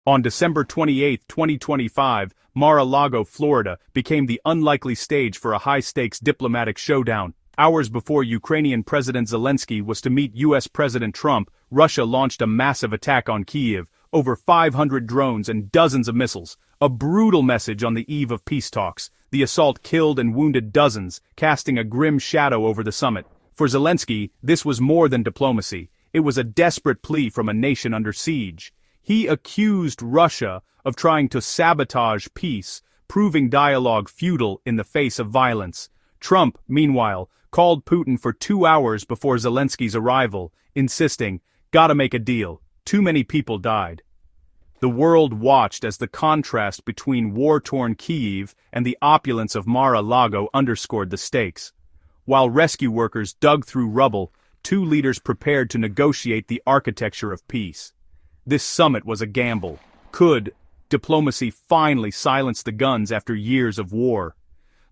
On December 28, 2025, Mar-a-Lago, Florida, became the unlikely stage for a high-stakes diplomatic showdown. Hours before Ukrainian President Zelenskyy was to meet U.S. President Trump, Russia launched a massive attack on Kyiv, over 500 drones and dozens of missiles. A brutal message on the eve of peace talks. The assault killed and wounded dozens, casting a grim shadow over the summit. For Zelenskyy, this was more than diplomacy. It was a desperate plea from a nation under siege. He accused Russia of trying to sabotage peace, proving dialogue futile in the face of violence. Trump, meanwhile, called Putin for 2 hours before Zelenskyy's arrival, insisting, "Gotta make a deal. Too many people died." The world watched as the contrast between war-torn Kyiv and the opulence of Mar-a-Lago underscored the stakes. While rescue workers dug through rubble, two leaders prepared to negotiate the architecture of peace. This summit was a gamble. Could diplomacy finally silence the guns after years of war?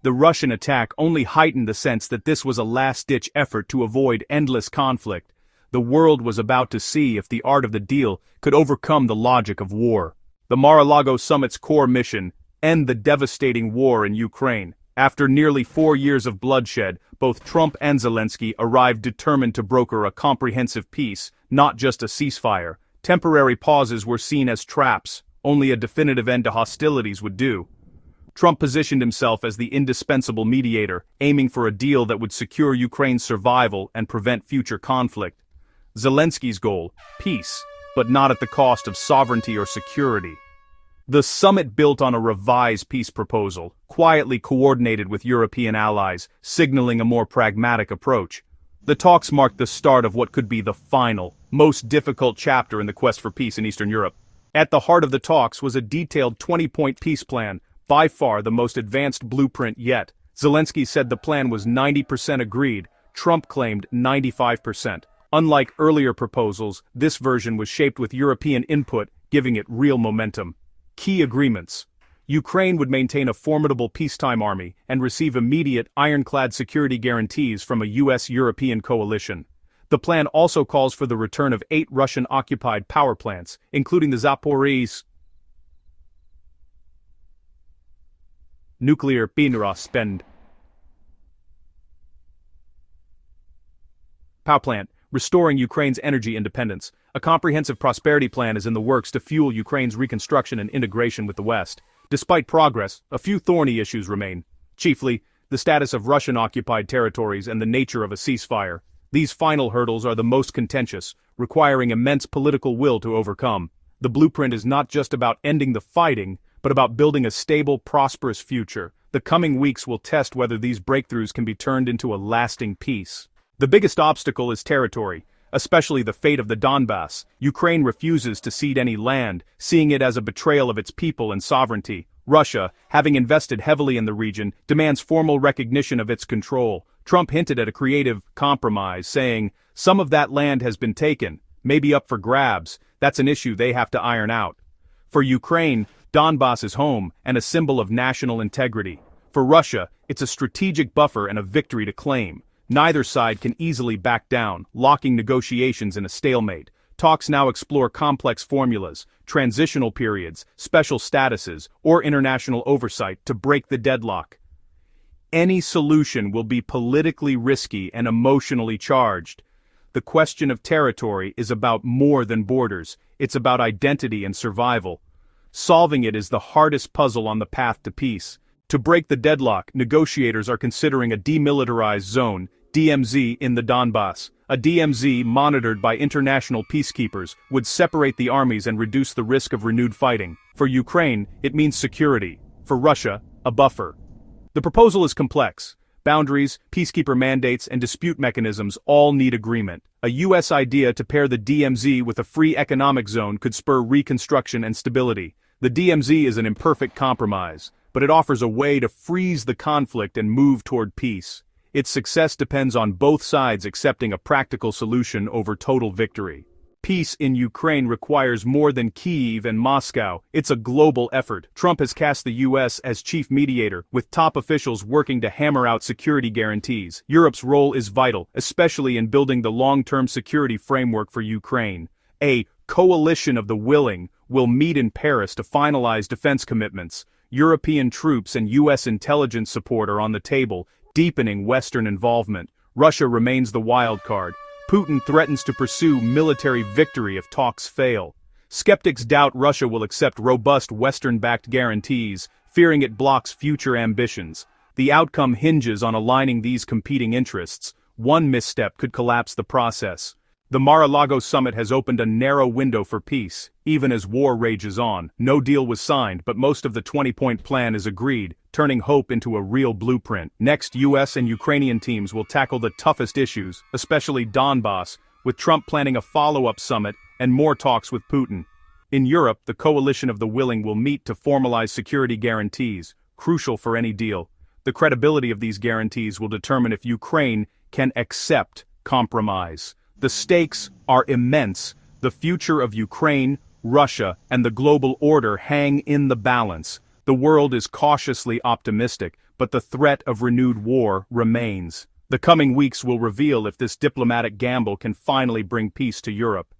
The Russian attack only heightened the sense that this was a last-ditch effort to avoid endless conflict. The world was about to see if the art of the deal could overcome the logic of war. The Mar-a-Lago summit's core mission: end the devastating war in Ukraine. After nearly 4 years of bloodshed, both Trump and Zelenskyy arrived determined to broker a comprehensive peace, not just a ceasefire. Temporary pauses were seen as traps. Only a definitive end to hostilities would do. Trump positioned himself as the indispensable mediator, aiming for a deal that would secure Ukraine's survival and prevent future conflict. Zelenskyy's goal: peace, but not at the cost of sovereignty or security. The summit built on a revised peace proposal, quietly coordinated with European allies, signaling a more pragmatic approach. The talks marked the start of what could be the final, most difficult chapter in the quest for peace in Eastern Europe. At the heart of the talks was a detailed 20-point peace plan, by far the most advanced blueprint yet. Zelenskyy said the plan was 90% agreed. Trump claimed 95%. Unlike earlier proposals, this version was shaped with European input, giving it real momentum. Key agreements: Ukraine would maintain a formidable peacetime army and receive immediate, ironclad security guarantees from a U.S.-European coalition. The plan also calls for the return of 8 Russian-occupied power plants, including the Zaporizhzhia nuclear power plant, restoring Ukraine's energy independence. A comprehensive prosperity plan is in the works to fuel Ukraine's reconstruction and integration with the West. Despite progress, a few thorny issues remain. Chiefly, the status of Russian-occupied territories and the nature of a ceasefire. These final hurdles are the most contentious, requiring immense political will to overcome. The blueprint is not just about ending the fighting, but about building a stable, prosperous future. The coming weeks will test whether these breakthroughs can be turned into a lasting peace. The biggest obstacle is territory, especially the fate of the Donbass. Ukraine refuses to cede any land, seeing it as a betrayal of its people and sovereignty. Russia, having invested heavily in the region, demands formal recognition of its control. Trump hinted at a creative compromise, saying, "Some of that land has been taken, maybe up for grabs. That's an issue they have to iron out." For Ukraine, Donbass is home and a symbol of national integrity. For Russia, it's a strategic buffer and a victory to claim. Neither side can easily back down, locking negotiations in a stalemate. Talks now explore complex formulas, transitional periods, special statuses, or international oversight to break the deadlock. Any solution will be politically risky and emotionally charged. The question of territory is about more than borders. It's about identity and survival. Solving it is the hardest puzzle on the path to peace. To break the deadlock, negotiators are considering a demilitarized zone, DMZ, in the Donbass. A DMZ monitored by international peacekeepers would separate the armies and reduce the risk of renewed fighting. For Ukraine, it means security. For Russia, a buffer. The proposal is complex. Boundaries, peacekeeper mandates, and dispute mechanisms all need agreement. A U.S. idea to pair the DMZ with a free economic zone could spur reconstruction and stability. The DMZ is an imperfect compromise, but it offers a way to freeze the conflict and move toward peace. Its success depends on both sides accepting a practical solution over total victory. Peace in Ukraine requires more than Kyiv and Moscow. It's a global effort. Trump has cast the U.S. as chief mediator, with top officials working to hammer out security guarantees. Europe's role is vital, especially in building the long-term security framework for Ukraine. A coalition of the willing will meet in Paris to finalize defense commitments. European troops and U.S. intelligence support are on the table, deepening Western involvement. Russia remains the wild card. Putin threatens to pursue military victory if talks fail. Skeptics doubt Russia will accept robust Western-backed guarantees, fearing it blocks future ambitions. The outcome hinges on aligning these competing interests. One misstep could collapse the process. The Mar-a-Lago summit has opened a narrow window for peace, even as war rages on. No deal was signed, but most of the 20-point plan is agreed, turning hope into a real blueprint. Next, U.S. and Ukrainian teams will tackle the toughest issues, especially Donbass, with Trump planning a follow-up summit and more talks with Putin. In Europe, the coalition of the willing will meet to formalize security guarantees, crucial for any deal. The credibility of these guarantees will determine if Ukraine can accept compromise. The stakes are immense. The future of Ukraine, Russia, and the global order hang in the balance. The world is cautiously optimistic, but the threat of renewed war remains. The coming weeks will reveal if this diplomatic gamble can finally bring peace to Europe.